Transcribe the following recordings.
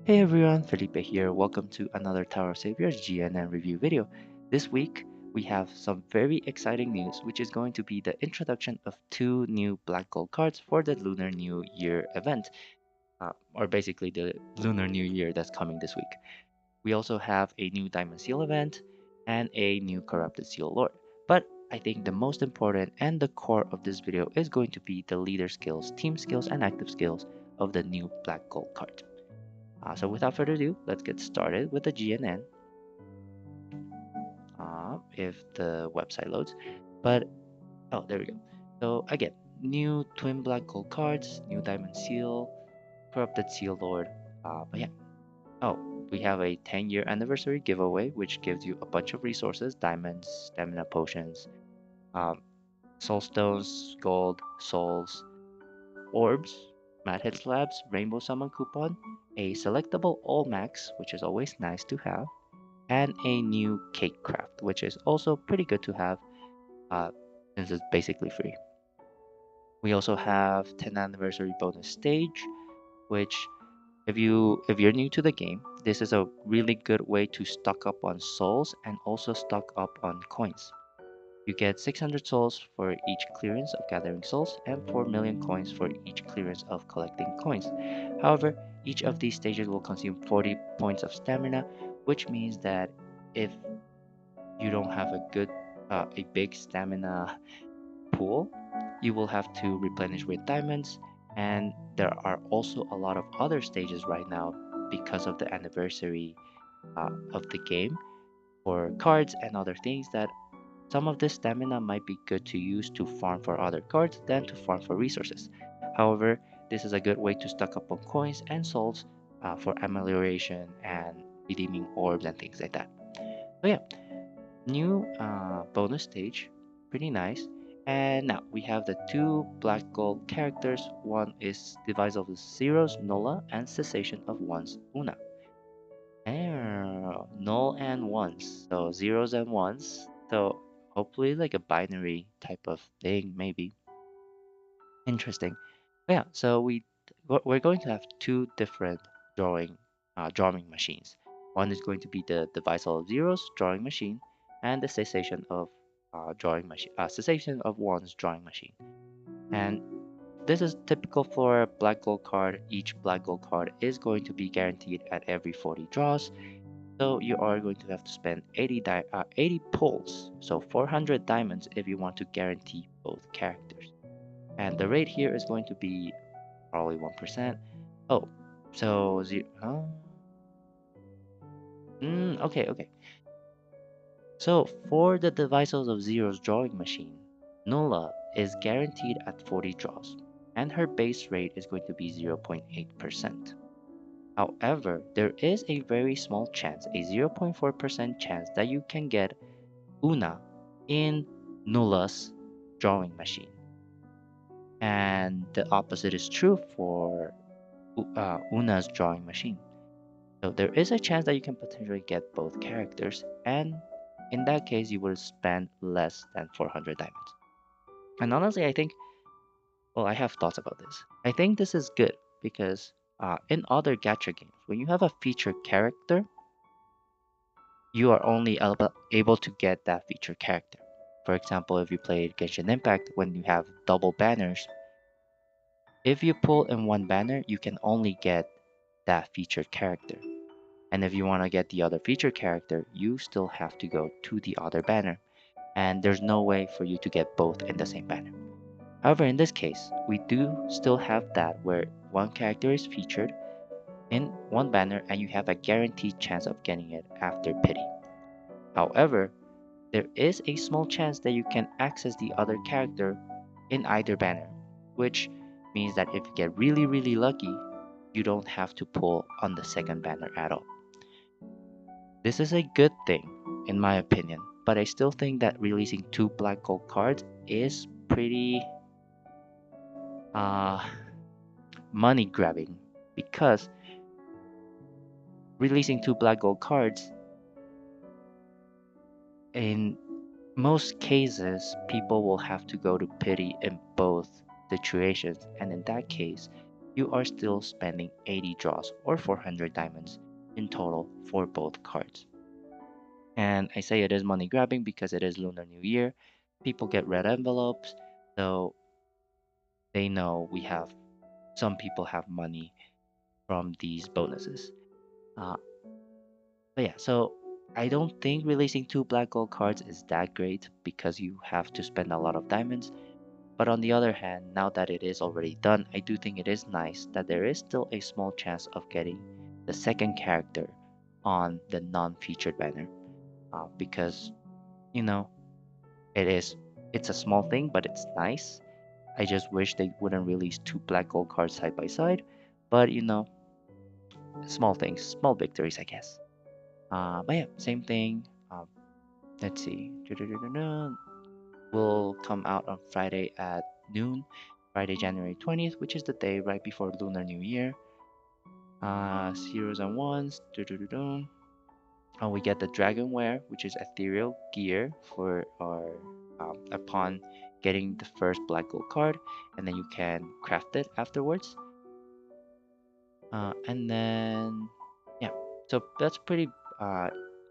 Hey everyone, Felipe here. Welcome to another Tower of Saviors GNN review video. This week we have some very exciting news, which is going to be the introduction of two new Black Gold cards for the Lunar New Year event, or basically the Lunar New Year that's coming this week. We also have a new Diamond Seal event and a new Corrupted Seal Lord. But I think the most important and the core of this video is going to be the leader skills, team skills, and active skills of the new Black Gold card. So without further ado, let's get started with the GNN, if the website loads. But, oh, there we go. So again, new Twin Black Gold cards, new Diamond Seal, Corrupted Seal Lord. But yeah, oh, we have a 10-year anniversary giveaway, which gives you a bunch of resources, diamonds, stamina potions, um, soul stones, gold, souls, orbs, Mad Hit Slabs, Rainbow Summon coupon, a selectable All Max, which is always nice to have, and a new cake craft, which is also pretty good to have uh, since it's basically free. We also have 10th anniversary bonus stage, which if you're new to the game, this is a really good way to stock up on souls and also stock up on coins. You get 600 souls for each clearance of gathering souls and 4 million coins for each clearance of collecting coins. However, each of these stages will consume 40 points of stamina, which means that if you don't have a big stamina pool, you will have to replenish with diamonds. And there are also a lot of other stages right now because of the anniversary of the game for cards and other things that some of this stamina might be good to use to farm for other cards than to farm for resources. However, this is a good way to stock up on coins and souls for amelioration and redeeming orbs and things like that. So yeah, new bonus stage, pretty nice. And now we have the two black gold characters. One is Device of the Zeros, Nola, and Cessation of Ones, Una. Null and ones, so zeros and ones. So hopefully like a binary type of thing, maybe. Interesting. Yeah, so we're going to have two different drawing machines. One is going to be the device of zeros drawing machine, and the cessation of ones drawing machine. And this is typical for a black gold card. Each black gold card is going to be guaranteed at every 40 draws. So you are going to have to spend 80 pulls, so 400 diamonds if you want to guarantee both characters. And the rate here is going to be probably 1%. Oh, so okay. So for the devices of Zero's drawing machine, Nola is guaranteed at 40 draws, and her base rate is going to be 0.8%. However, there is a very small chance, a 0.4% chance that you can get Una in Nola's drawing machine. And the opposite is true for Una's drawing machine. So there is a chance that you can potentially get both characters, and in that case, you will spend less than 400 diamonds. And honestly, I think, well, I have thoughts about this. I think this is good because in other gacha games, when you have a featured character, you are only able to get that featured character. For example, if you played Genshin Impact, when you have double banners, if you pull in one banner, you can only get that featured character. And if you want to get the other featured character, you still have to go to the other banner. And there's no way for you to get both in the same banner. However, in this case, we do still have that where one character is featured in one banner and you have a guaranteed chance of getting it after pity. However, there is a small chance that you can access the other character in either banner, which means that if you get really lucky, you don't have to pull on the second banner at all. This is a good thing, in my opinion, but I still think that releasing two black gold cards is pretty uh, money grabbing because releasing two black gold cards, in most cases, people will have to go to pity in both situations, and in that case, you are still spending 80 draws or 400 diamonds in total for both cards. And I say it is money grabbing because it is Lunar New Year. People get red envelopes, so they know we have some people have money from these bonuses. Uh, but yeah, so I don't think releasing two black gold cards is that great because you have to spend a lot of diamonds. But on the other hand, now that it is already done, I do think it is nice that there is still a small chance of getting the second character on the non-featured banner. Because, you know, it's a small thing, but it's nice. I just wish they wouldn't release two black gold cards side by side. But small things, small victories, I guess. But yeah, same thing. Let's see. Will come out on Friday at noon, Friday, January 20th, which is the day right before Lunar New Year. Zeros and ones. We get the Dragonware, which is ethereal gear for our upon getting the first black gold card, and then you can craft it afterwards. And then, yeah, so that's pretty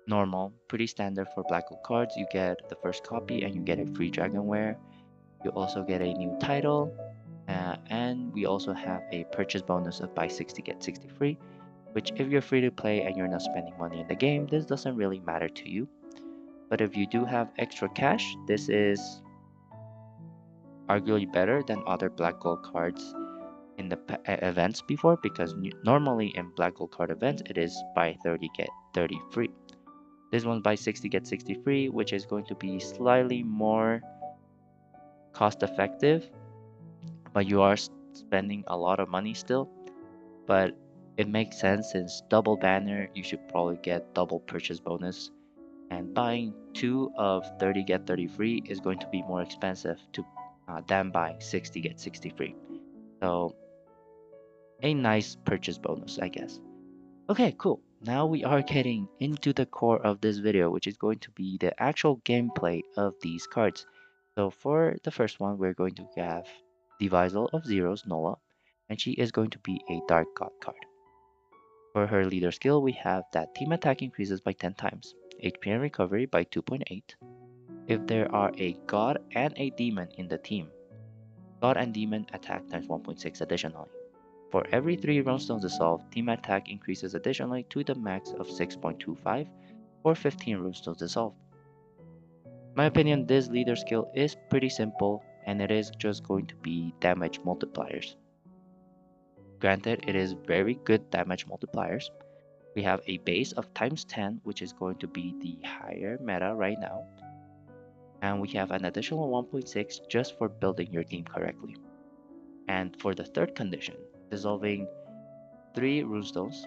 normal, pretty standard for black gold cards. You get the first copy and you get a free Dragonware. You also get a new title, and we also have a purchase bonus of buy 60 get 60 free, which if you're free to play and you're not spending money in the game, this doesn't really matter to you. But if you do have extra cash, this is arguably better than other black gold cards in the events before, because normally in black gold card events it is buy 30 get 30 free. This one's buy 60 get 60 free, which is going to be slightly more cost effective, but you are spending a lot of money still. But it makes sense since double banner, you should probably get double purchase bonus. And buying two of 30 get 30 free is going to be more expensive than buying 60 get 60 free. So a nice purchase bonus, I guess. Okay, cool. Now we are getting into the core of this video, which is going to be the actual gameplay of these cards. So for the first one, we're going to have Devisal of Zeros, Nola, and she is going to be a Dark God card. For her leader skill, we have that team attack increases by 10 times, HP and recovery by 2.8. If there are a God and a Demon in the team, God and Demon attack times 1.6 additionally. For every 3 runestones dissolved, team attack increases additionally to the max of 6.25 or 15 runestones dissolved. My opinion, this leader skill is pretty simple and it is just going to be damage multipliers. Granted, it is very good damage multipliers. We have a base of times 10, which is going to be the higher meta right now. And we have an additional 1.6 just for building your team correctly. And for the third condition, dissolving 3 runestones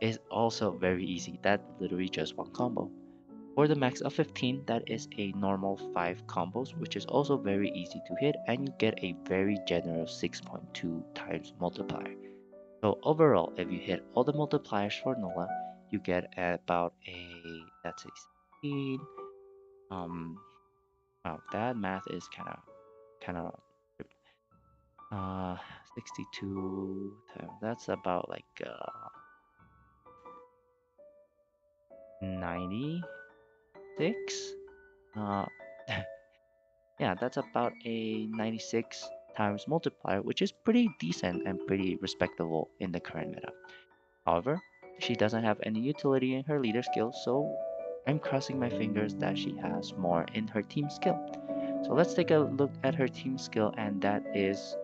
is also very easy. That's literally just one combo. For the max of 15, that is a normal 5 combos, which is also very easy to hit, and you get a very generous 6.2 times multiplier. So overall, if you hit all the multipliers for Nola, you get about that's a 16. Wow, that math is kind of uh 62 times. That's about like 96. Uh, yeah, that's about a 96 times multiplier, which is pretty decent and pretty respectable in the current meta. However, she doesn't have any utility in her leader skill, so I'm crossing my fingers that she has more in her team skill. So let's take a look at her team skill, and that is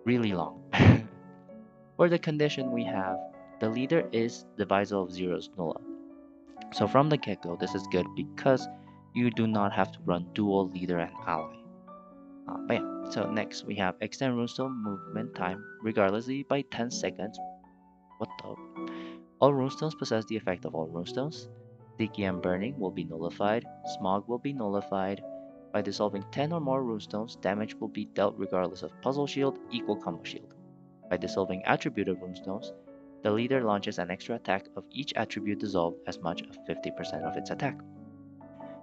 really long. For the condition we have, the leader is the Visor of Zeros Nulla. So from the get-go, this is good because you do not have to run dual leader and ally. But yeah, so next we have extend runestone movement time regardlessly by 10 seconds. What the? All runestones possess the effect of all runestones. Sticky and burning will be nullified. Smog will be nullified. By dissolving 10 or more runestones, damage will be dealt regardless of puzzle shield, equal combo shield. By dissolving attributed runestones, the leader launches an extra attack of each attribute dissolved as much as 50% of its attack.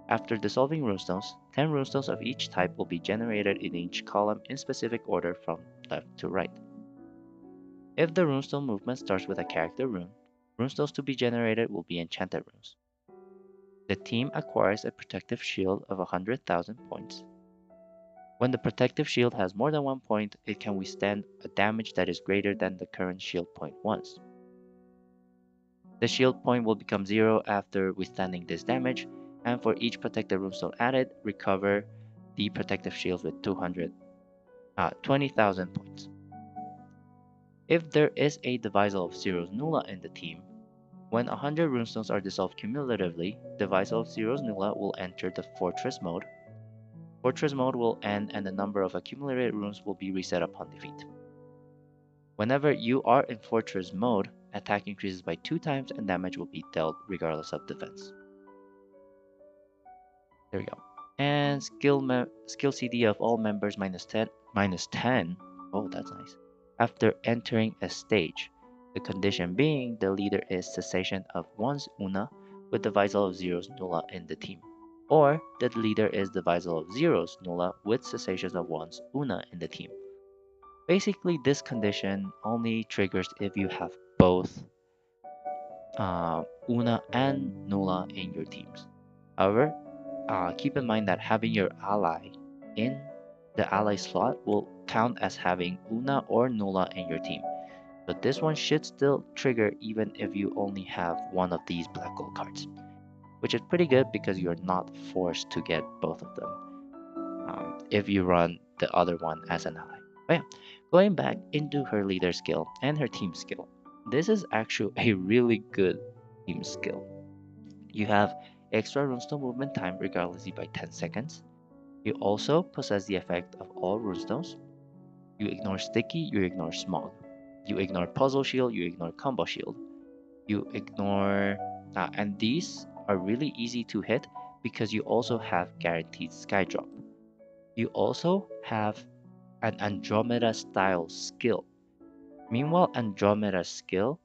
After dissolving runestones, 10 runestones of each type will be generated in each column in specific order from left to right. If the runestone movement starts with a character rune, runestones to be generated will be enchanted runes. The team acquires a protective shield of 100,000 points. When the protective shield has more than 1 point, it can withstand a damage that is greater than the current shield point once. The shield point will become 0 after withstanding this damage, and for each protected runestone added, recover the protective shields with 20,000 points. If there is a Devisal of Zero's Nulla in the team, when 100 runestones are dissolved cumulatively, Devisal of Zero's Nulla will enter the Fortress mode. Fortress mode will end and the number of accumulated runes will be reset upon defeat. Whenever you are in Fortress mode, attack increases by 2 times and damage will be dealt regardless of defense. There we go. And skill CD of all members minus 10. Oh, that's nice. After entering a stage, the condition being the leader is cessation of one's Una with the Visal of Zero's Nulla in the team, or the leader is the Visal of Zero's Nulla with cessation of one's Una in the team. Basically, this condition only triggers if you have both Una and Nulla in your teams. However, keep in mind that having your ally in the ally slot will count as having Una or Nulla in your team. So this one should still trigger even if you only have one of these black gold cards, which is pretty good because you're not forced to get both of them if you run the other one as an ally. But yeah, going back into her leader skill and her team skill, this is actually a really good team skill. You have extra runestone movement time regardlessly by 10 seconds. You also possess the effect of all runestones. You ignore sticky, you ignore smog. You ignore puzzle shield, you ignore combo shield. You ignore, and these are really easy to hit because you also have guaranteed sky drop. You also have an Andromeda style skill. Meanwhile, Andromeda skill,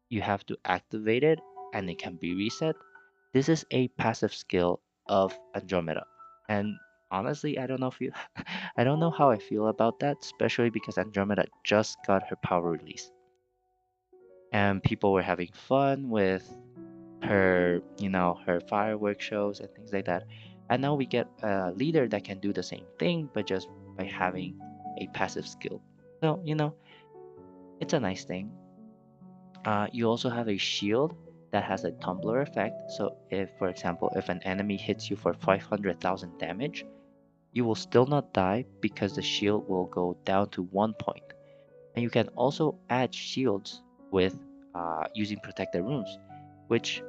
you have to activate it and it can be reset. This is a passive skill of Andromeda. And honestly, I don't know if you I don't know how I feel about that, especially because Andromeda just got her power release. And people were having fun with her, her fireworks shows and things like that. And now we get a leader that can do the same thing, but just by having a passive skill. So, it's a nice thing. You also have a shield that has a tumbler effect. So if, for example, if an enemy hits you for 500,000 damage, you will still not die because the shield will go down to 1 point. And you can also add shields with using protected runes, which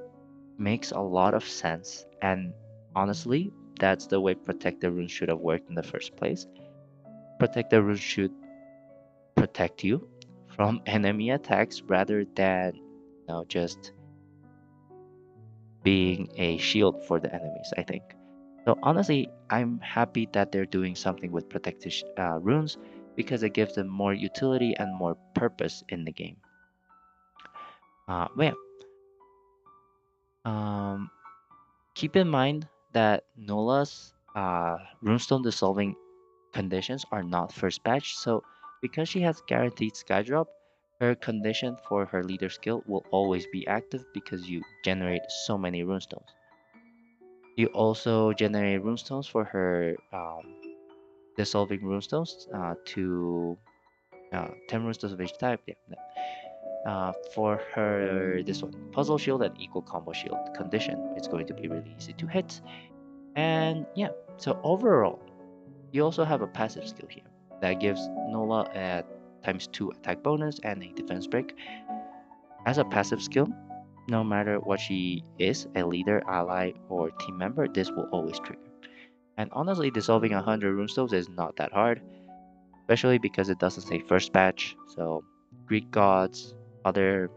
makes a lot of sense. And honestly, that's the way protected runes should have worked in the first place. Protected runes should protect you from enemy attacks rather than just being a shield for the enemies, I think. So honestly, I'm happy that they're doing something with protected runes because it gives them more utility and more purpose in the game. But yeah, um, keep in mind that Nola's runestone dissolving conditions are not first batch, so because she has guaranteed skydrop, her condition for her leader skill will always be active because you generate so many runestones. You also generate runestones for her dissolving runestones to 10 runestones of each type. Yeah. For her, this one, puzzle shield and equal combo shield condition, it's going to be really easy to hit. And yeah, so overall, you also have a passive skill here that gives Nola a ×2 attack bonus and a defense break. As a passive skill, no matter what she is, a leader, ally, or team member, this will always trigger. And honestly, dissolving 100 runestones is not that hard, especially because it doesn't say first batch. So Greek gods, other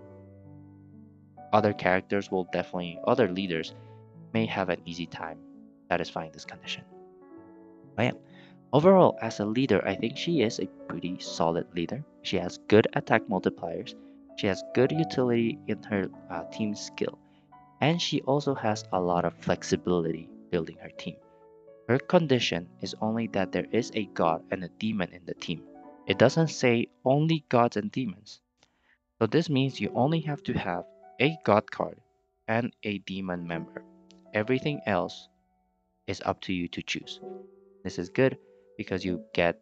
characters will definitely, other leaders may have an easy time satisfying this condition. But yeah, overall, as a leader, I think she is a pretty solid leader. She has good attack multipliers, she has good utility in her team skill, and she also has a lot of flexibility building her team. Her condition is only that there is a god and a demon in the team. It doesn't say only gods and demons. So this means you only have to have a God card and a demon member. Everything else is up to you to choose. This is good because you get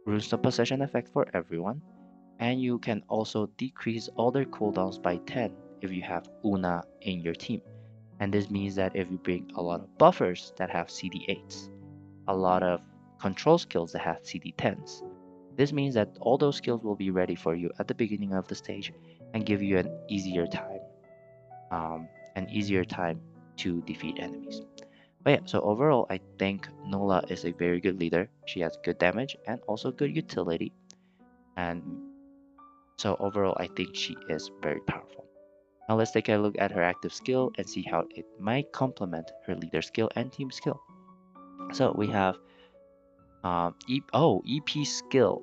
runes of possession effect for everyone, and you can also decrease all their cooldowns by 10 if you have Una in your team. And this means that if you bring a lot of buffers that have CD8s, a lot of control skills that have CD10s, this means that all those skills will be ready for you at the beginning of the stage and give you um, an easier time to defeat enemies. But yeah, so overall, I think Nola is a very good leader. She has good damage and also good utility. And so overall, I think she is very powerful. Now let's take a look at her active skill and see how it might complement her leader skill and team skill. So we have EP skill.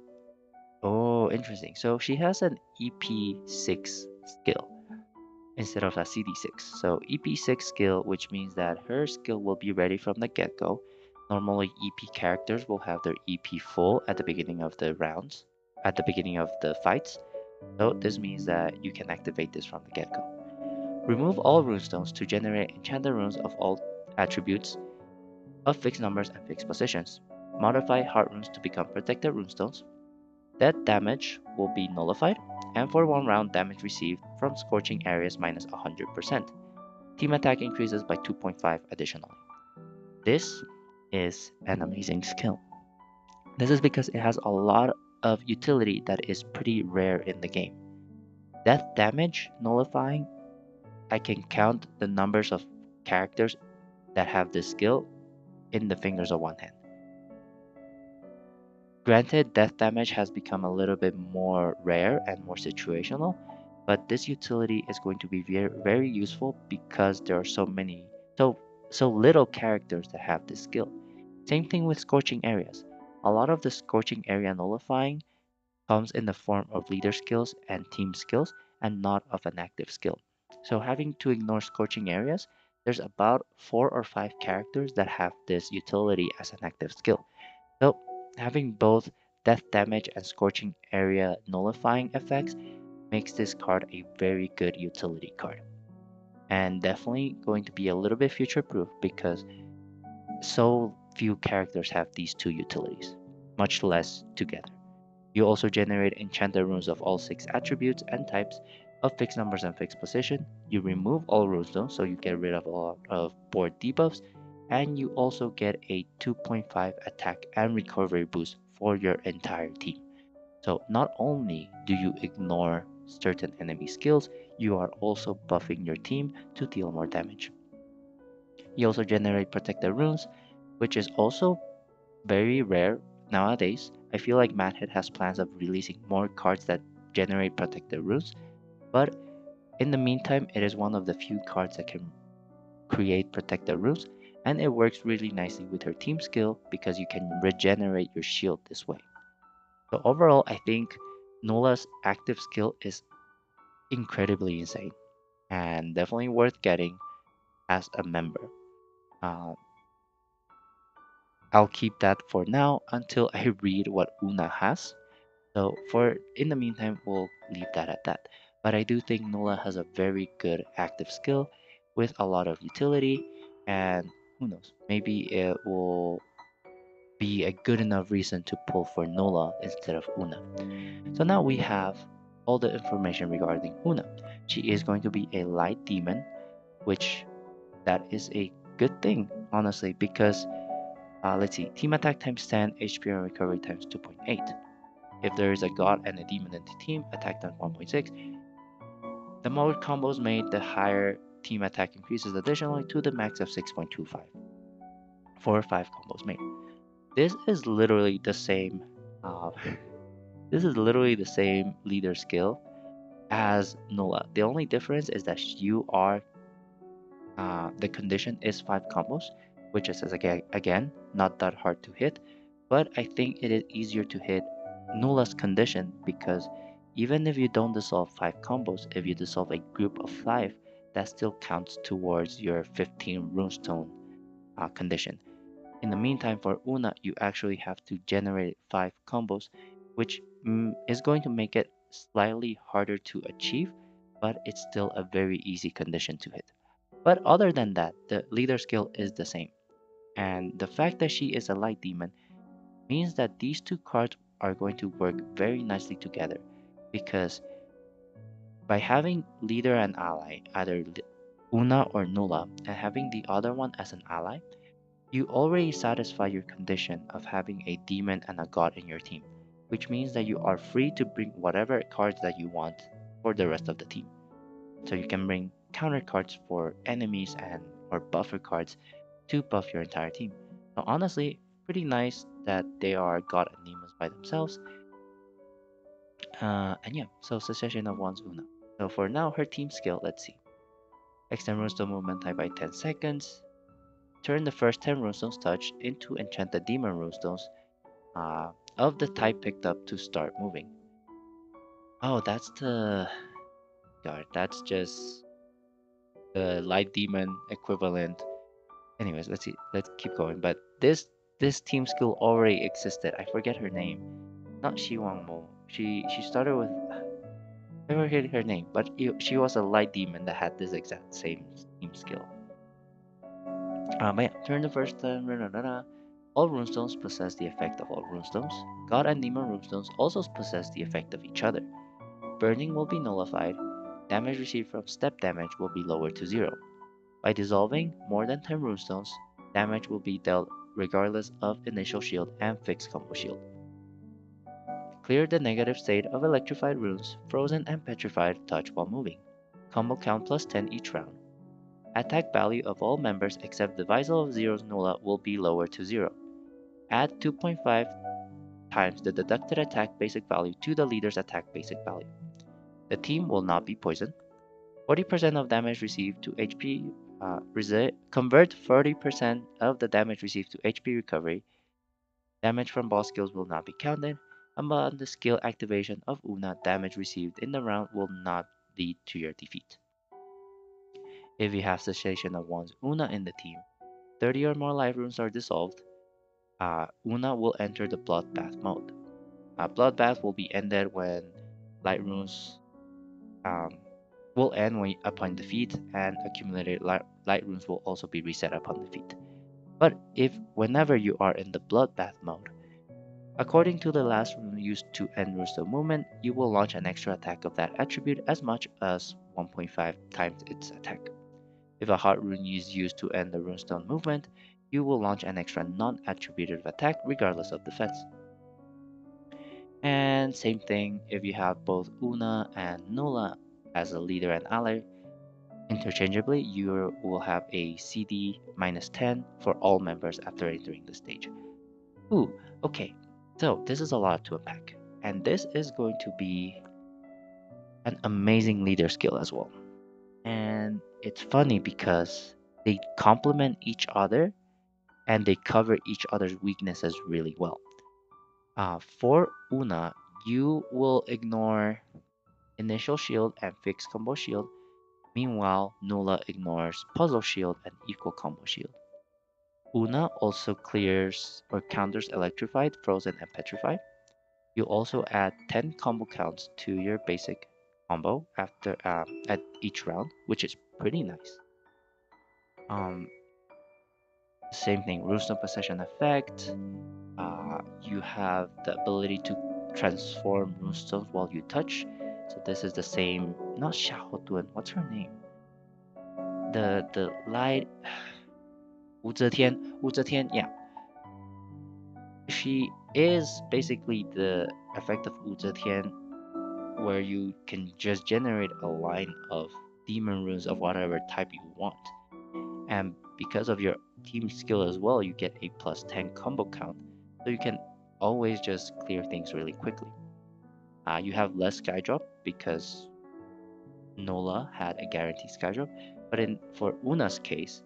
Oh, interesting. So she has an EP6 skill instead of a CD6. So EP6 skill, which means that her skill will be ready from the get-go. Normally, EP characters will have their EP full at the beginning of the rounds, at the beginning of the fights. So this means that you can activate this from the get-go. Remove all runestones to generate enchanted runes of all attributes of fixed numbers and fixed positions. Modify heart runes to become protected runestones. Death damage will be nullified, and for 1 round, damage received from scorching areas minus 100%. Team attack increases by 2.5 additionally. This is an amazing skill. This is because it has a lot of utility that is pretty rare in the game. Death damage nullifying, I can count the numbers of characters that have this skill in the fingers of one hand. Granted, death damage has become a little bit more rare and more situational, but this utility is going to be very useful because there are so little characters that have this skill. Same thing with scorching areas. A lot of the scorching area nullifying comes in the form of leader skills and team skills and not of an active skill. So having to ignore scorching areas, there's about 4 or 5 characters that have this utility as an active skill. So having both death damage and scorching area nullifying effects makes this card a very good utility card. And definitely going to be a little bit future proof because so few characters have these two utilities, much less together. You also generate enchanted runes of all 6 attributes and types of fixed numbers and fixed position. You remove all runestones, so you get rid of a lot of board debuffs, and you also get a 2.5 attack and recovery boost for your entire team. So not only do you ignore certain enemy skills, you are also buffing your team to deal more damage. You also generate protected runes, which is also very rare nowadays. I feel like Madhead has plans of releasing more cards that generate protected runes, but in the meantime, it is one of the few cards that can create protected runes, and it works really nicely with her team skill because you can regenerate your shield this way. So overall, I think Nola's active skill is incredibly insane and definitely worth getting as a member. Uh, I'll keep that for now until I read what Una has. So for in the meantime, we'll leave that at that. But I do think Nola has a very good active skill with a lot of utility, and who knows, maybe it will be a good enough reason to pull for Nola instead of Una. So now we have all the information regarding Una. She is going to be a light demon, which that is a good thing, honestly, because let's see, team attack times 10, HP and recovery times 2.8. If there is a god and a demon in the team, attack times 1.6. The more combos made, the higher team attack increases additionally to the max of 6.25 for 5 combos made. This is literally the same. Uh, this is literally the same leader skill as Nola. The only difference is that you are the condition is 5 combos, which is again not that hard to hit, but I think it is easier to hit Nula's condition because even if you don't dissolve 5 combos, if you dissolve a group of 5, that still counts towards your 15 runestone condition. In the meantime, for Una, you actually have to generate 5 combos, which is going to make it slightly harder to achieve, but it's still a very easy condition to hit. But other than that, the leader skill is the same. And the fact that she is a light demon means that these two cards are going to work very nicely together because by having leader and ally, either Una or Nulla, and having the other one as an ally, you already satisfy your condition of having a demon and a god in your team, which means that you are free to bring whatever cards that you want for the rest of the team. So you can bring counter cards for enemies and or buffer cards to buff your entire team. So honestly, pretty nice that they are god and demons by themselves. And yeah, so Succession of Wands Una. So for now, her team skill, let's see. Extend Runestone movement time by 10 seconds. Turn the first 10 runestones touched into enchanted demon runestones uh, of the type picked up to start moving. Oh, that's the god. That's just the light demon equivalent. Anyways, let's see. Let's keep going. But this team skill already existed. I forget her name. Not Shi Wang Mo. She started with I forget her name, but she was a light demon that had this exact same team skill. But yeah, turn the first turn. All runestones possess the effect of all runestones. God and demon runestones also possess the effect of each other. Burning will be nullified. Damage received from step damage will be lowered to 0. By dissolving more than 10 runestones, damage will be dealt regardless of initial shield and fixed combo shield. Clear the negative state of electrified runes, frozen and petrified touch while moving. Combo count plus 10 each round. Attack value of all members except the Visal of Zero's Nulla will be lowered to 0. Add 2.5 times the deducted attack basic value to the leader's attack basic value. The team will not be poisoned. 40% of damage received to HP convert 40% of the damage received to HP recovery. Damage from boss skills will not be counted. Upon the skill activation of Una, damage received in the round will not lead to your defeat. If you have Cessation of Wands Una in the team, 30 or more life runes are dissolved. Una will enter the Bloodbath mode. Bloodbath will be ended when light runes um, will end upon defeat, and accumulated light runes will also be reset upon defeat. But if whenever you are in the Bloodbath mode, according to the last rune used to end runestone movement, you will launch an extra attack of that attribute as much as 1.5 times its attack. If a heart rune is used to end the runestone movement, you will launch an extra non-attributive attack regardless of defense. And same thing if you have both Una and Nulla as a leader and ally. Interchangeably, you will have a CD minus 10 for all members after entering the stage. Ooh, okay. So this is a lot to unpack. And this is going to be an amazing leader skill as well. And it's funny because they complement each other and they cover each other's weaknesses really well. For Una, you will ignore initial shield and fixed combo shield. Meanwhile, Nulla ignores puzzle shield and equal combo shield. Una also clears or counters electrified, frozen, and petrified. You also add 10 combo counts to your basic combo after at each round, which is pretty nice. Um, Same thing, Runestone Possession effect. You have the ability to transform runestones while you touch. So this is the same, not Xiaotuan, what's her name? The light Wu Zetian, yeah. She is basically the effect of Wu Zetian, where you can just generate a line of demon runes of whatever type you want. And because of your team skill as well, you get a plus 10 combo count. So you can always just clear things really quickly. You have less sky drop because Nola had a guaranteed sky drop, but for Una's case,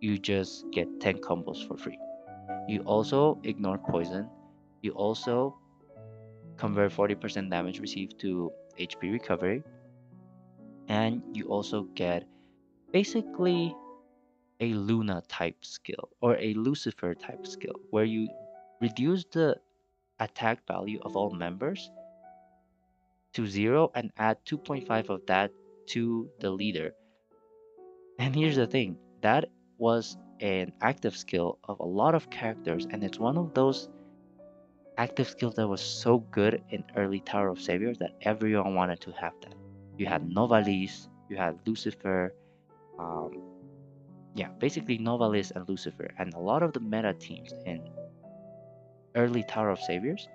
you just get 10 combos for free. You also ignore poison. You also convert 40% damage received to HP recovery, and you also get basically a Luna type skill or a Lucifer type skill where you reduce the attack value of all members to 0 and add 2.5 of that to the leader. And here's the thing, that was an active skill of a lot of characters, and it's one of those active skills that was so good in early Tower of Saviors that everyone wanted to have that. You had Novalis, you had Lucifer, um, yeah, basically Novalis and Lucifer, and a lot of the meta teams in early Tower of Saviors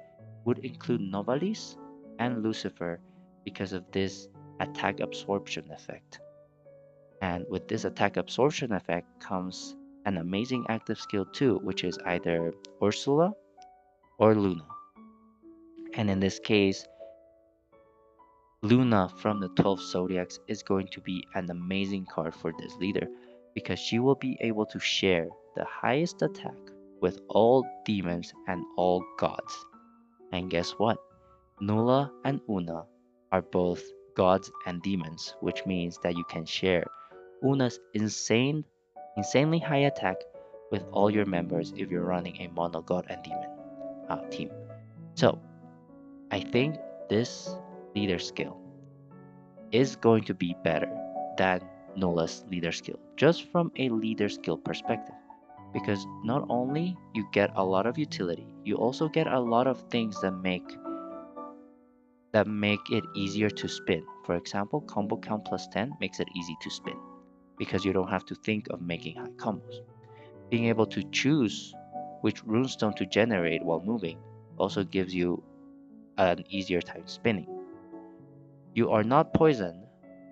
would include Novalis and Lucifer because of this attack absorption effect. And with this attack absorption effect comes an amazing active skill too, which is either Ursula or Luna. And in this case, Luna from the 12 Zodiacs is going to be an amazing card for this leader because she will be able to share the highest attack with all demons and all gods. And guess what? Nula and Una are both gods and demons, which means that you can share Una's insanely high attack with all your members if you're running a mono god and demon team. So I think this leader skill is going to be better than Nola's leader skill, just from a leader skill perspective. Because not only you get a lot of utility, you also get a lot of things that make it easier to spin. For example, combo count plus 10 makes it easy to spin because you don't have to think of making high combos. Being able to choose which runestone to generate while moving also gives you an easier time spinning. You are not poisoned,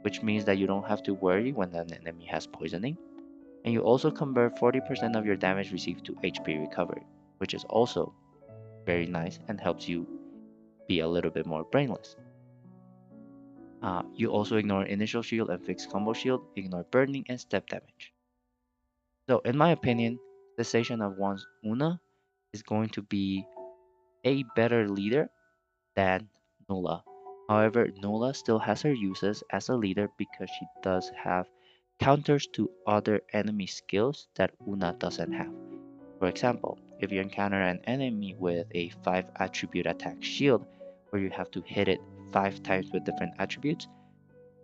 which means that you don't have to worry when an enemy has poisoning, and you also convert 40% of your damage received to HP recovery, which is also very nice and helps you be a little bit more brainless. You also ignore initial shield and fixed combo shield, ignore burning and step damage. So, in my opinion, Cessation of One's Una is going to be a better leader than Nula. However, Nula still has her uses as a leader because she does have counters to other enemy skills that Una doesn't have. For example, if you encounter an enemy with a 5 attribute attack shield where you have to hit it 5 times with different attributes,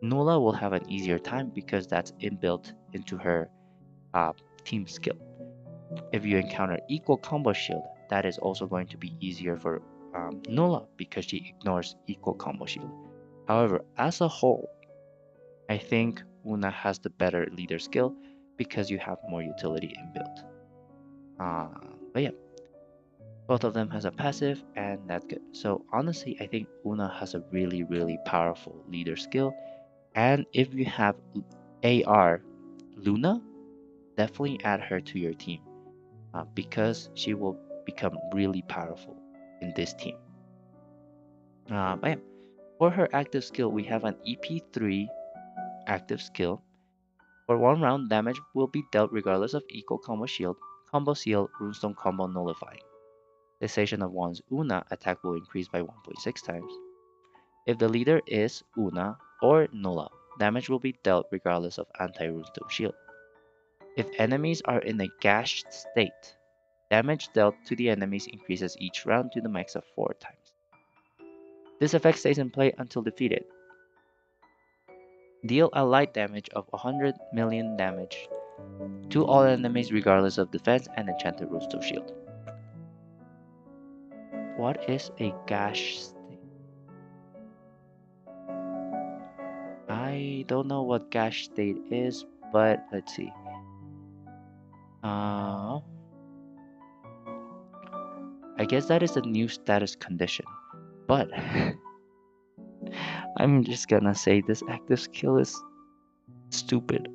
Nula will have an easier time because that's inbuilt into her uh, team skill. If you encounter equal combo shield, that is also going to be easier for Nula because she ignores equal combo shield. However, as a whole, I think Una has the better leader skill because you have more utility inbuilt. But yeah, both of them has a passive and that's good. So honestly, I think Una has a really, really powerful leader skill. And if you have AR Luna, definitely add her to your team because she will become really powerful in this team. But yeah, for her active skill, we have an EP3 active skill. For one round, damage will be dealt regardless of equal combo shield, combo seal, runestone combo nullifying. Cessation of one's Una attack will increase by 1.6 times. If the leader is Una or Nulla, damage will be dealt regardless of anti-runestone shield. If enemies are in a gashed state, damage dealt to the enemies increases each round to the max of 4 times. This effect stays in play until defeated. Deal a light damage of 100 million damage to all enemies regardless of defense and enchanted runestone shield. What is a gash state? I don't know what gash state is, but let's see. I guess that is a new status condition, but I'm just gonna say this active skill is stupid.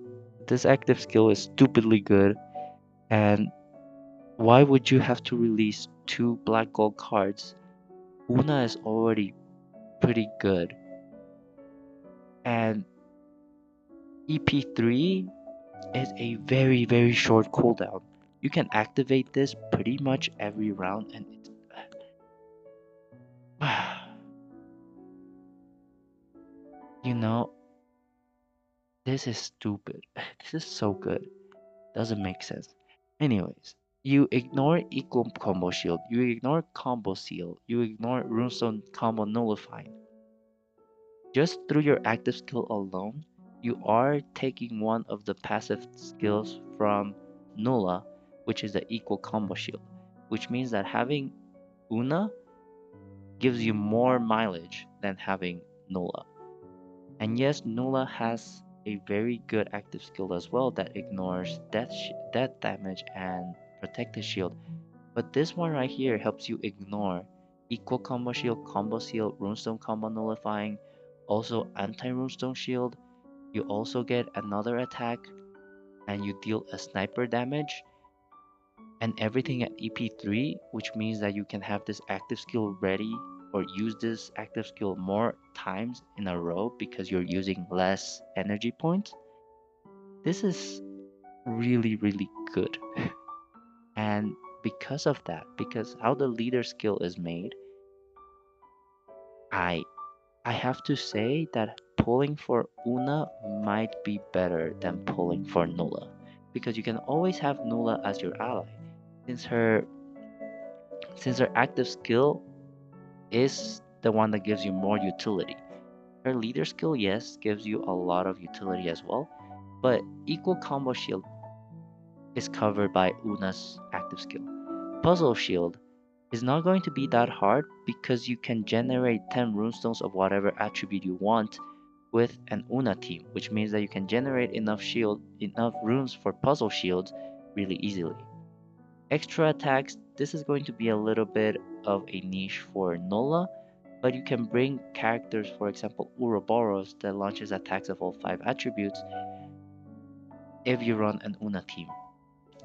This active skill is stupidly good, and why would you have to release 2 black gold cards? Una is already pretty good, and EP3 is a very, very short cooldown. You can activate this pretty much every round, and it's. You know, this is stupid. This is so good. Doesn't make sense. Anyways, you ignore equal combo shield, you ignore combo seal, you ignore runestone combo nullifying. Just through your active skill alone, you are taking one of the passive skills from Nulla, which is the equal combo shield, which means that having Una gives you more mileage than having Nulla. And yes, Nulla has a very good active skill as well that ignores death damage and protective shield. But this one right here helps you ignore equal combo shield, runestone combo nullifying, also anti runestone shield. You also get another attack and you deal a sniper damage and everything at EP3, which means that you can have this active skill ready or use this active skill more times in a row because you're using less energy points. This is really, really good. And because of that, because how the leader skill is made, I I have to say that pulling for Una might be better than pulling for Nulla because you can always have Nulla as your ally since her active skill is the one that gives you more utility. Her leader skill, yes, gives you a lot of utility as well, but equal combo shield is covered by Una's active skill. Puzzle shield is not going to be that hard because you can generate 10 runestones of whatever attribute you want with an Una team, which means that you can generate enough runes for puzzle shields really easily. Extra attacks, this is going to be a little bit of a niche for Nola, but you can bring characters, for example, Ouroboros, that launches attacks of all 5 attributes if you run an Una team.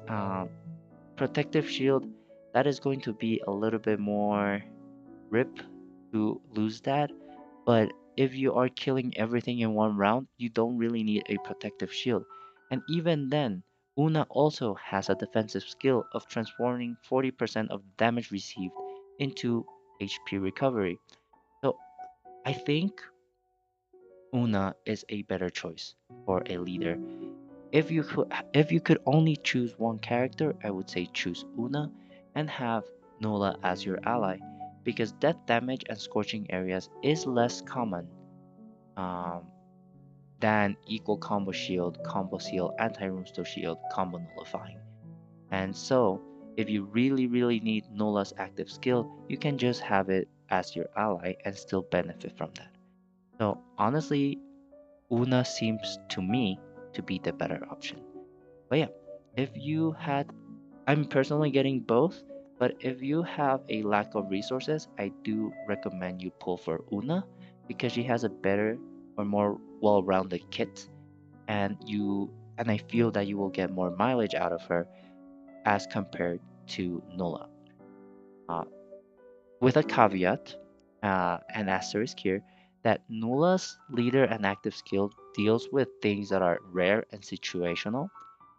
Um, Protective Shield, that is going to be a little bit more rip to lose that, but if you are killing everything in one round, you don't really need a Protective Shield. And even then, Una also has a defensive skill of transforming 40% of damage received into HP recovery. So I think Una is a better choice for a leader. If you could only choose one character, I would say choose Una and have Nola as your ally because death damage and scorching areas is less common um, than equal combo seal, anti-runestone shield, combo nullifying. And so, if you really, really need Nola's active skill, you can just have it as your ally and still benefit from that. So honestly, Una seems to me to be the better option. But yeah, if you had, I'm personally getting both, but if you have a lack of resources, I do recommend you pull for Una because she has a better or more well-rounded kit, and I feel that you will get more mileage out of her as compared to Nola. Uh, with a caveat, an asterisk here, that Nola's leader and active skill deals with things that are rare and situational,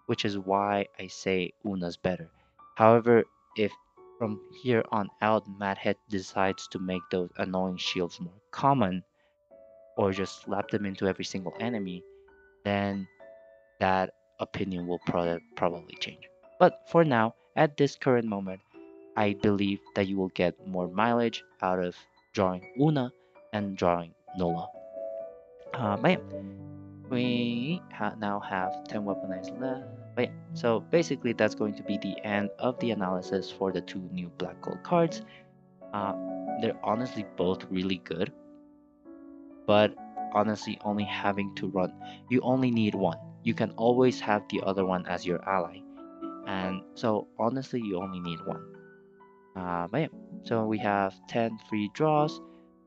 which is why I say Una's better. However, if from here on out Madhead decides to make those annoying shields more common, or just slap them into every single enemy, then that opinion will probably change. But for now, at this current moment, I believe that you will get more mileage out of drawing Una and drawing Nola. But yeah, now have 10 weaponized left. But yeah, so basically that's going to be the end of the analysis for the two new black gold cards. Uh, they're honestly both really good, but honestly only having to run, you only need one. You can always have the other one as your ally. And so honestly you only need one. But yeah, so we have 10 free draws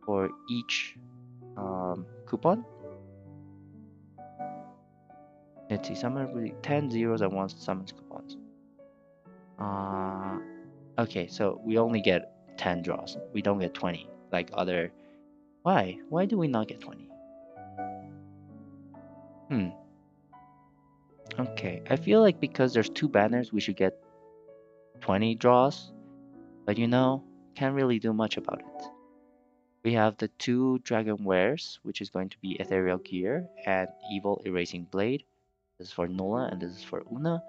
for each coupon. Let's see, summon really 10 zeros and 1 summons coupons. Uh, okay, so we only get 10 draws. We don't get 20 like other. Why? Why do we not get 20? Hmm. Okay, I feel like because there's two banners, we should get 20 draws, but can't really do much about it. We have the two Dragon Wares, which is going to be Ethereal Gear and Evil Erasing Blade. This is for Nola and this is for Una.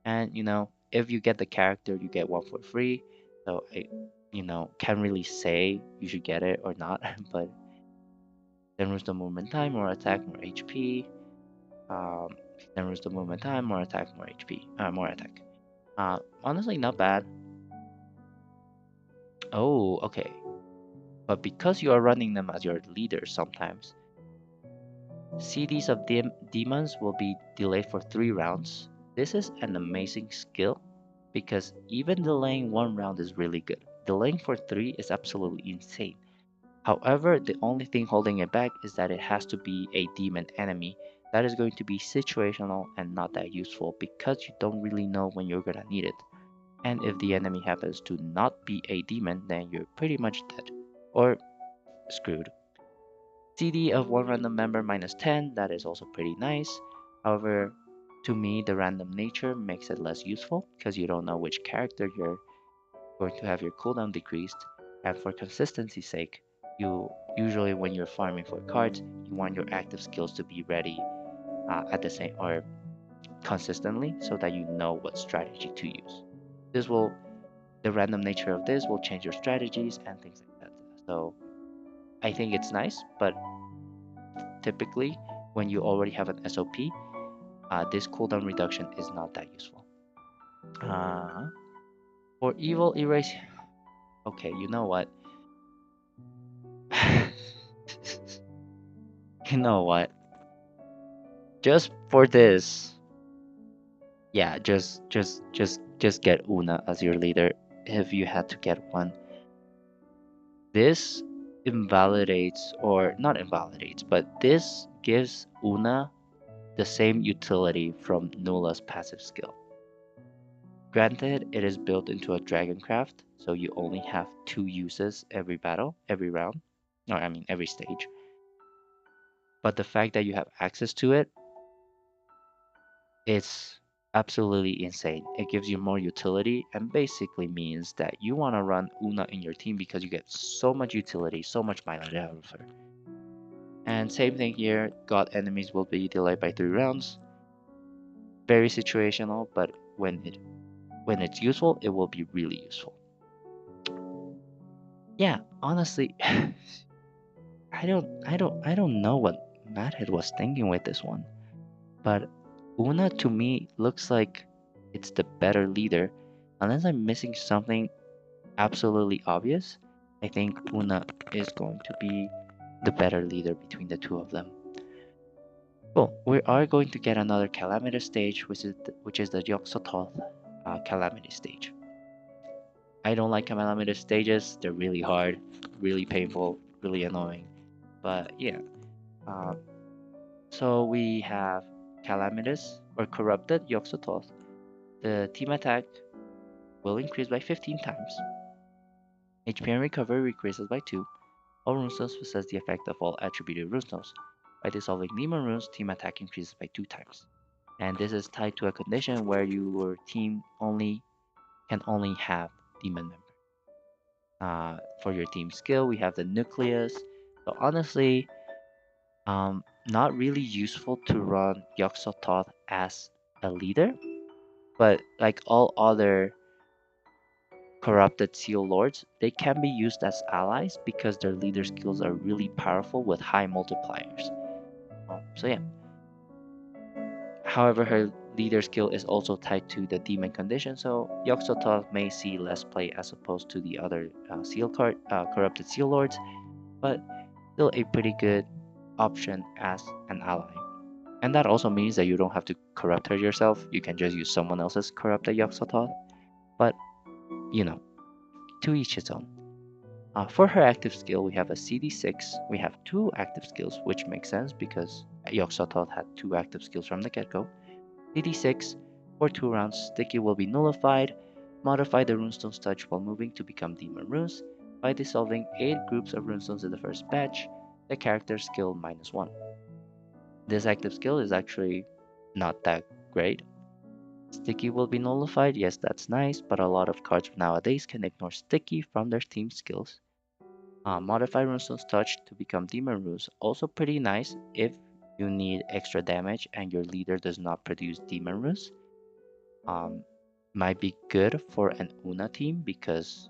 And if you get the character, you get one for free. So I can't really say you should get it or not, but Then runes the movement time, more attack, more HP. Um, then runes the movement time, more attack, more HP, more attack. Honestly, not bad. Oh, okay. But because you are running them as your leader sometimes, CDs of demons will be delayed for 3 rounds. This is an amazing skill because even delaying 1 round is really good. Delaying for 3 is absolutely insane. However, the only thing holding it back is that it has to be a demon enemy. That is going to be situational and not that useful because you don't really know when you're gonna need it. And if the enemy happens to not be a demon, then you're pretty much dead. Or screwed. CD of one random member minus 10, that is also pretty nice. However, to me, the random nature makes it less useful because you don't know which character you're going to have your cooldown decreased. And for consistency's sake, you usually when you're farming for cards, you want your active skills to be ready at the same or consistently so that you know what strategy to use. This will the random nature of this will change your strategies and things like that. So I think it's nice, but typically when you already have an SOP, this cooldown reduction is not that useful. Uh, for evil erase, okay, you know what? You know what? Just for this, yeah, just get Una as your leader if you had to get one. This invalidates or not invalidates, but this gives Una the same utility from Nula's passive skill. Granted, it is built into a Dragoncraft, so you only have 2 uses every battle, every round, or I mean every stage. But the fact that you have access to it, it's absolutely insane. It gives you more utility and basically means that you want to run Una in your team because you get so much utility, so much mileage out of her. And same thing here, God enemies will be delayed by 3 rounds. Very situational, but when it's useful, it will be really useful. Yeah, honestly, I don't know what Madhead was thinking with this one, but Una to me looks like it's the better leader. Unless I'm missing something absolutely obvious, I think Una is going to be the better leader between the two of them. Well, we are going to get another Calamity stage, which is the Yogg-Sothoth Calamity stage. I don't like Calamity stages; they're really hard, really painful, really annoying. But yeah, uh, so we have Calamitous or Corrupted Yogg-Sothoth. The team attack will increase by 15 times. HP and recovery increases by 2. All runestones possess the effect of all attributed runestones. By dissolving demon runes, team attack increases by 2 times. And this is tied to a condition where your team only have demon members. For your team skill, we have the nucleus. So honestly, not really useful to run Yogg-Sothoth as a leader, but like all other corrupted seal lords, they can be used as allies because their leader skills are really powerful with high multipliers. So yeah. However, her leader skill is also tied to the demon condition, so Yogg-Sothoth may see less play as opposed to the other corrupted seal lords, but still a pretty good option as an ally. And that also means that you don't have to corrupt her yourself. You can just use someone else's corrupted Yogg-Sothoth. But you know, to each his own. For her active skill, we have a CD6. We have 2 active skills, which makes sense because Yogg-Sothoth had 2 active skills from the get-go. CD6, for 2 rounds, Sticky will be nullified. Modify the runestone's touch while moving to become demon runes by dissolving 8 groups of runestones in the first batch. The character's skill -1. This active skill is actually not that great. Sticky will be nullified, yes, that's nice, but a lot of cards nowadays can ignore Sticky from their team skills. Modify Runestone's Touch to become Demon Runes, also pretty nice if you need extra damage and your leader does not produce Demon Runes. Um, might be good for an Una team because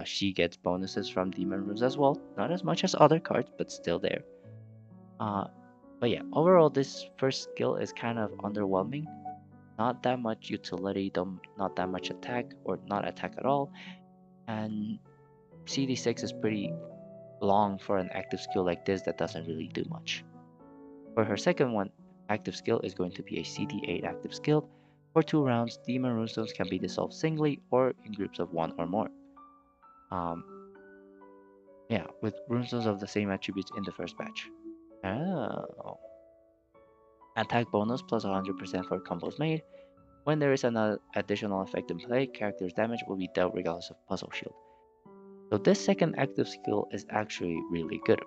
She gets bonuses from demon runes as well. Not as much as other cards, but still there. Uh, but yeah, overall, this first skill is kind of underwhelming. Not that much utility, not that much attack, or not attack at all. And CD6 is pretty long for an active skill like this that doesn't really do much. For her second one, active skill is going to be a CD8 active skill. For 2 rounds, demon runestones can be dissolved singly or in groups of 1 or more. Um, yeah, with runestones of the same attributes in the first batch. Oh. Attack bonus plus 100% for combos made. When there is an additional effect in play, character's damage will be dealt regardless of puzzle shield. So this second active skill is actually really good,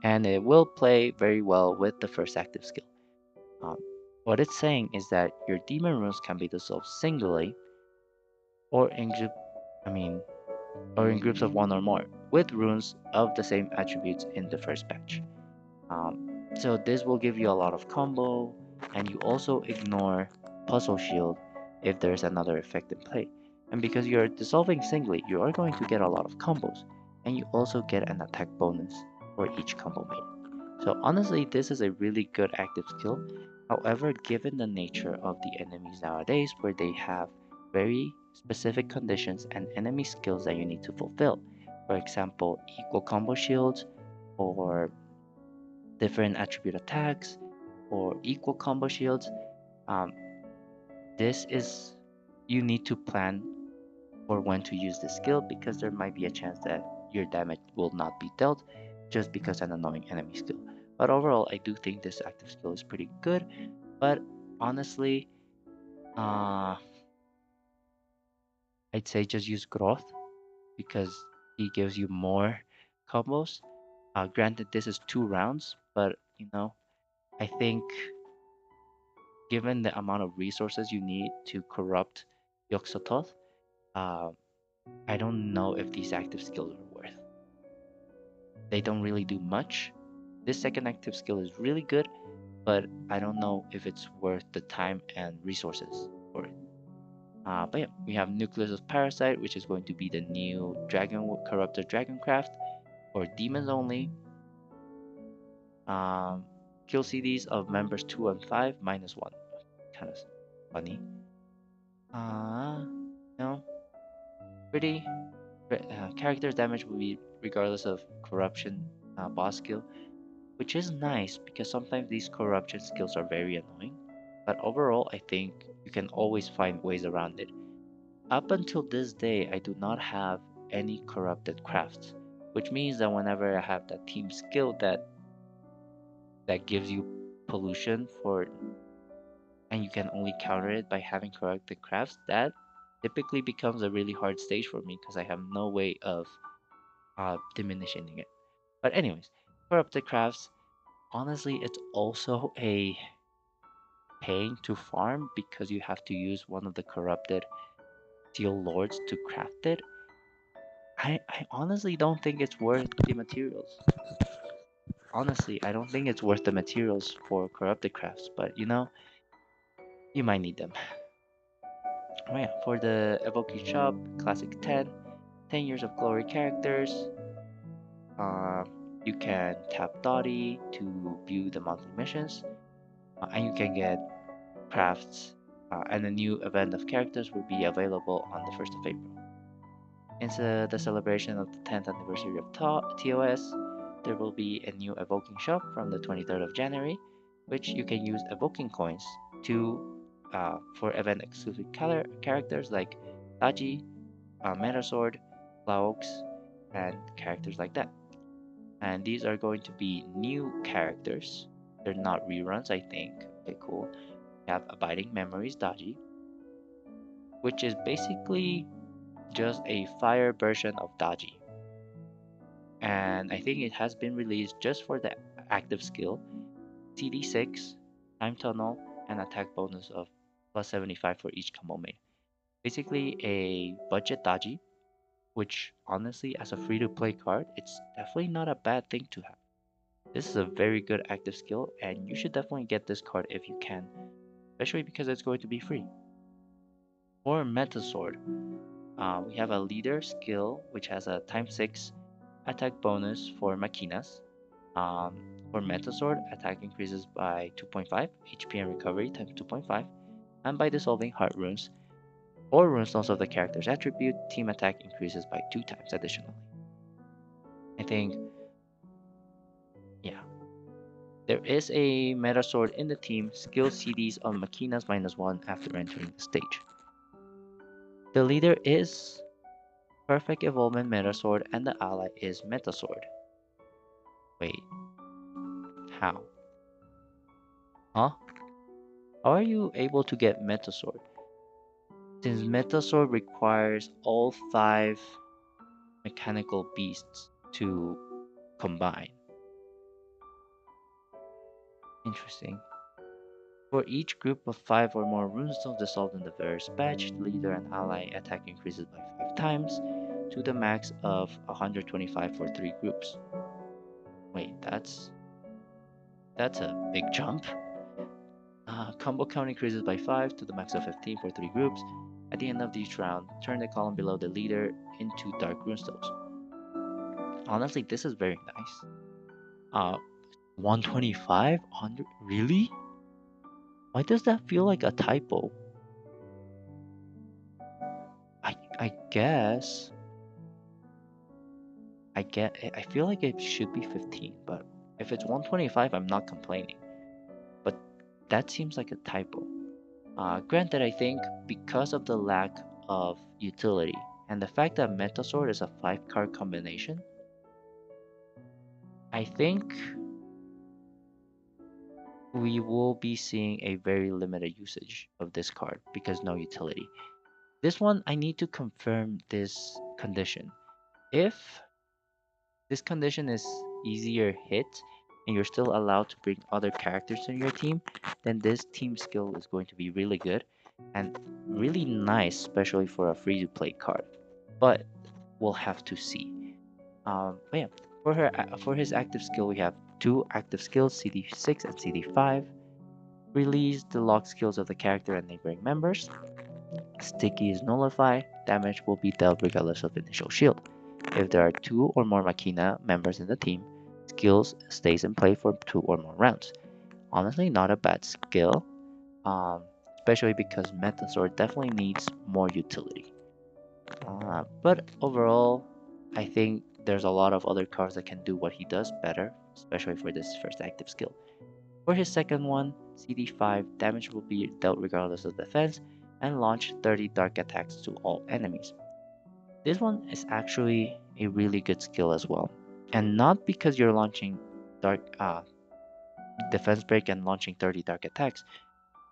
and it will play very well with the first active skill. Um, what it's saying is that your demon runes can be dissolved singly or in group, I mean, or in groups of 1 or more, with runes of the same attributes in the first batch. So this will give you a lot of combo, and you also ignore puzzle shield if there's another effect in play. And because you're dissolving singly, you are going to get a lot of combos, and you also get an attack bonus for each combo made. So honestly, this is a really good active skill. However, given the nature of the enemies nowadays, where they have very specific conditions and enemy skills that you need to fulfill, for example, equal combo shields, or different attribute attacks, or equal combo shields. Um, this is you need to plan for when to use this skill because there might be a chance that your damage will not be dealt just because an annoying enemy skill. But overall, I do think this active skill is pretty good. But honestly, uh, I'd say just use growth because he gives you more combos. Granted, this is 2 rounds, but I think given the amount of resources you need to corrupt Yogg-Sothoth, uh, I don't know if these active skills are worth. They don't really do much. This second active skill is really good, but I don't know if it's worth the time and resources for it. But yeah, we have Nucleus of Parasite, which is going to be the new Dragon Corrupted Dragoncraft for demons only. Kill CDs of members 2 and 5 -1. Kind of funny. No, pretty character's damage will be regardless of corruption boss skill, which is nice because sometimes these corruption skills are very annoying. But overall, I think you can always find ways around it. Up until this day, I do not have any corrupted crafts, which means that whenever I have that team skill that gives you pollution for, and you can only counter it by having corrupted crafts, that typically becomes a really hard stage for me because I have no way of diminishing it. But anyways, corrupted crafts, honestly, it's also a pain to farm because you have to use one of the corrupted steel lords to craft it. I honestly don't think it's worth the materials. Honestly, I don't think it's worth the materials for corrupted crafts, but you might need them. Oh yeah, for the evoking shop, classic 10 years of glory characters. Uh, you can tap Dottie to view the monthly missions, and you can get crafts, and a new event of characters will be available on the 1st of April. In the celebration of the 10th anniversary of TOS, there will be a new evoking shop from the 23rd of January, which you can use evoking coins to for event exclusive characters like Taji, Metasword, Laox, and characters like that. And these are going to be new characters. They're not reruns, I think. Okay, cool. We have Abiding Memories Daji, which is basically just a fire version of Daji. And I think it has been released just for the active skill, CD6, Time Tunnel, and attack bonus of plus 75 for each combo made. Basically a budget Daji, which honestly, as a free-to-play card, it's definitely not a bad thing to have. This is a very good active skill, and you should definitely get this card if you can, especially because it's going to be free. Or Metasword. We have a leader skill, which has a times 6 attack bonus for Machinas. Um, for Meta Sword, attack increases by 2.5, HP and recovery times 2.5, and by dissolving heart runes or runestones of the character's attribute, team attack increases by 2 times additionally. I think, yeah. There is a Meta Sword in the team, skill CDs on Machinas -1 after entering the stage. The leader is Perfect Evolvement Meta Sword and the ally is Meta Sword. Wait, how? Huh? How are you able to get Meta Sword? Since Meta Sword requires all 5 mechanical beasts to combine. Interesting. For each group of 5 or more runestones dissolved in the various batch, leader and ally attack increases by 5 times to the max of 125 for 3 groups. Wait, that's a big jump. Combo count increases by 5 to the max of 15 for 3 groups. At the end of each round, turn the column below the leader into dark runestones. Honestly, this is very nice. 125? 100? Really? Why does that feel like a typo? I guess. I feel like it should be 15, but if it's 125, I'm not complaining. But that seems like a typo. Granted, I think because of the lack of utility and the fact that Metasword is a 5-card combination, I think we will be seeing a very limited usage of this card because no utility. This one, I need to confirm this condition. If this condition is easier hit and you're still allowed to bring other characters in your team, then this team skill is going to be really good and really nice, especially for a free-to-play card. But we'll have to see. But yeah, for his active skill, we have 2 active skills, CD6 and CD5. Release the lock skills of the character and neighboring members. Sticky is nullified. Damage will be dealt regardless of initial shield. If there are 2 or more Machina members in the team, skills stays in play for 2 or more rounds. Honestly, not a bad skill, especially because Meta Sword definitely needs more utility. But overall, I think there's a lot of other cards that can do what he does better, especially for this first active skill. For his second one, CD5, damage will be dealt regardless of defense, and launch 30 dark attacks to all enemies. This one is actually a really good skill as well. And not because you're launching dark defense break and launching 30 dark attacks,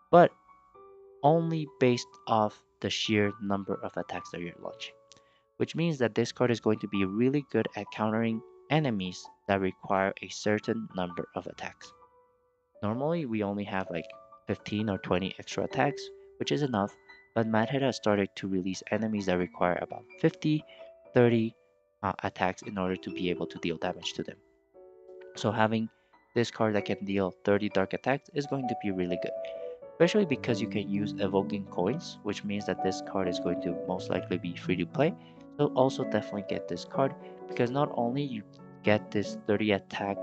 but only based off the sheer number of attacks that you're launching. Which means that this card is going to be really good at countering enemies that require a certain number of attacks. Normally, we only have like 15 or 20 extra attacks, which is enough, but Madhead has started to release enemies that require about 50, 30 attacks in order to be able to deal damage to them. So having this card that can deal 30 dark attacks is going to be really good, especially because you can use evoking coins, which means that this card is going to most likely be free to play. So also definitely get this card because not only you get this 30 attack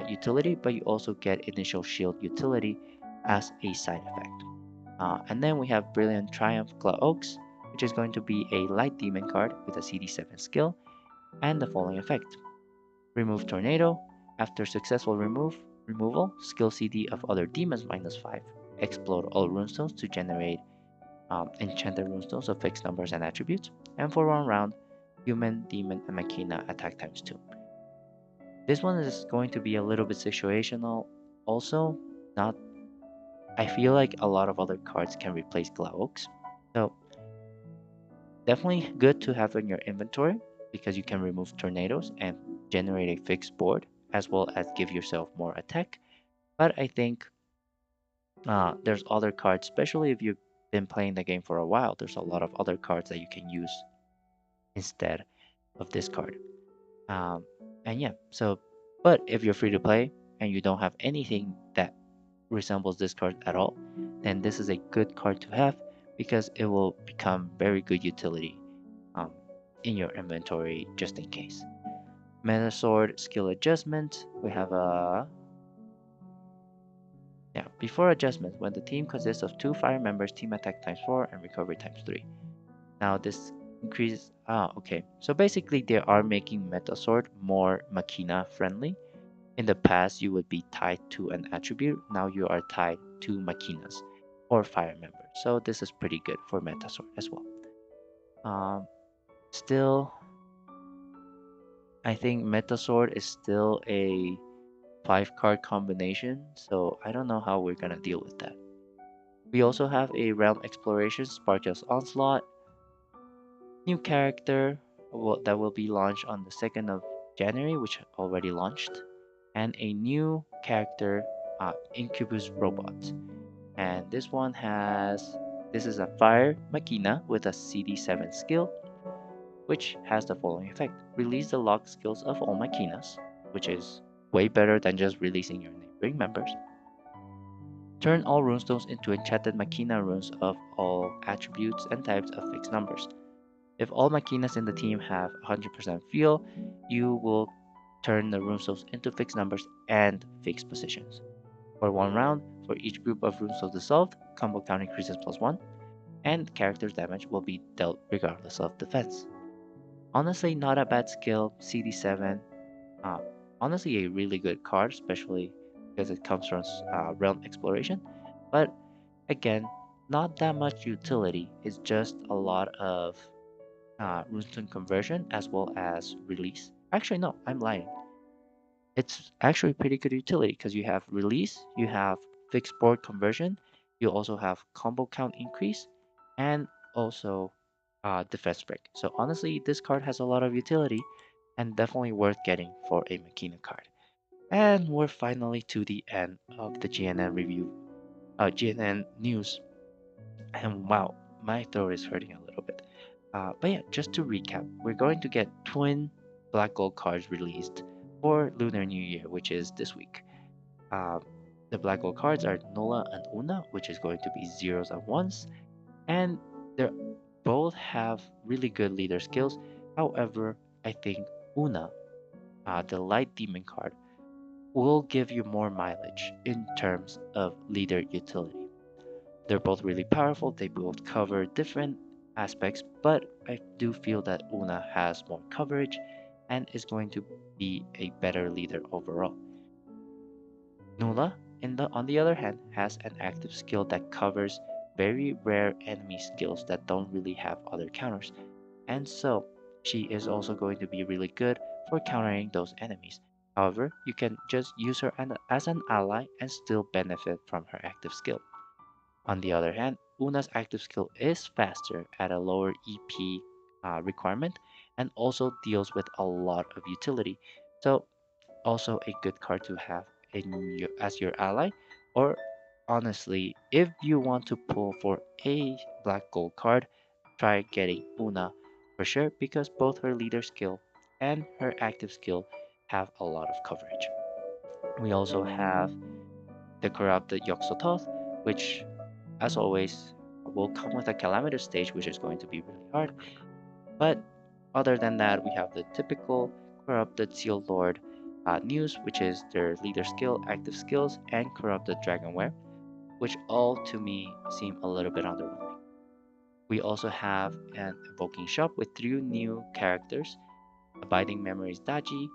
utility, but you also get initial shield utility as a side effect. And then we have Brilliant Triumph Claw Oaks, which is going to be a light demon card with a CD7 skill and the following effect. Remove Tornado. After successful removal, skill CD of other demons -5. Explode all runestones to generate enchanted runestones of fixed numbers and attributes. And for 1 round, human, demon, and machina attack ×2. This one is going to be a little bit situational. Also, not. I feel like a lot of other cards can replace Glauox. So definitely good to have in your inventory because you can remove tornadoes and generate a fixed board as well as give yourself more attack. But I think there's other cards, especially if you've been playing the game for a while, there's a lot of other cards that you can use instead of this card. Um, and yeah, so, but if you're free to play and you don't have anything that resembles this card at all, then this is a good card to have because it will become very good utility in your inventory just in case. Meta Sword skill adjustment. We have a yeah, before adjustment, when the team consists of two fire members, team attack times 4 and recovery times 3. Now this increases, okay. So basically they are making Meta Sword more Machina friendly. In the past, you would be tied to an attribute. Now you are tied to Machinas or fire members. So this is pretty good for Meta Sword as well. Um, Still, I think Meta Sword is still a 5 card combination, so I don't know how we're gonna deal with that. We also have a Realm Exploration Sparkle's Onslaught, new character that will be launched on the 2nd of January, which already launched, and a new character, Incubus Robot. And this is a Fire Machina with a CD7 skill, which has the following effect. Release the locked skills of all Machinas, which is way better than just releasing your neighboring members. Turn all runestones into enchanted Machina runes of all attributes and types of fixed numbers. If all Machinas in the team have 100% feel, you will turn the runestones into fixed numbers and fixed positions. For 1 round, for each group of runestones dissolved, combo count increases +1, and character's damage will be dealt regardless of defense. Honestly, not a bad skill, CD7. Uh, Honestly, a really good card, especially because it comes from Realm Exploration. But again, not that much utility. It's just a lot of runestone conversion as well as release. Actually, no, I'm lying. It's actually pretty good utility because you have release, you have fixed board conversion, you also have combo count increase, and also defense break. So honestly, this card has a lot of utility and definitely worth getting for a Machina card. And we're finally to the end of the GNN review, GNN news. And wow, my throat is hurting a little bit. But yeah, just to recap, we're going to get twin black gold cards released for Lunar New Year, which is this week. Um, the black gold cards are Nola and Una, which is going to be zeros and ones, and they both have really good leader skills. However, I think Una, the light demon card, will give you more mileage in terms of leader utility. They're both really powerful, they both cover different aspects, but I do feel that Una has more coverage and is going to be a better leader overall. Nula, on the other hand, has an active skill that covers very rare enemy skills that don't really have other counters, and so she is also going to be really good for countering those enemies. However, you can just use her as an ally and still benefit from her active skill. On the other hand, Una's active skill is faster at a lower EP requirement and also deals with a lot of utility. So also a good card to have as your ally. Or honestly, if you want to pull for a black gold card, try getting Una for sure because both her leader skill and her active skill have a lot of coverage. We also have the corrupted Yogg-Sothoth, which as always will come with a calamitous stage which is going to be really hard. But other than that, we have the typical corrupted Seal Lord news, which is their leader skill, active skills, and corrupted Dragonware, which all to me seem a little bit underwhelming. We also have an Evoking Shop with 3 new characters, Abiding Memories Daji,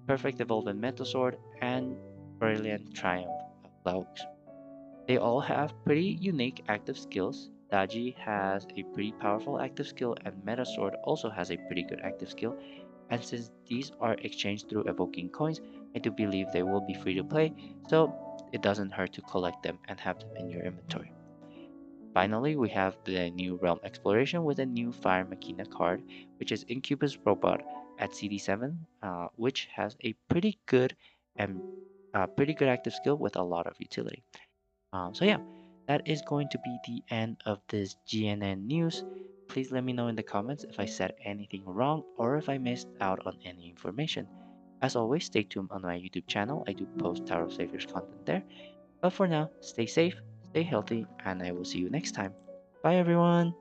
Perfect Evolvement Metasword, and Brilliant Triumph of Clouds. They all have pretty unique active skills. Daji has a pretty powerful active skill, and Metasword also has a pretty good active skill. And since these are exchanged through evoking coins, I do believe they will be free to play, so it doesn't hurt to collect them and have them in your inventory. Finally, we have the new Realm Exploration with a new Fire Machina card, which is Incubus Robot at CD7, which has a and pretty good active skill with a lot of utility. So yeah, that is going to be the end of this GNN news. Please let me know in the comments if I said anything wrong or if I missed out on any information. As always, stay tuned on my YouTube channel. I do post Tower of Saviors content there. But for now, stay safe, stay healthy, and I will see you next time. Bye everyone!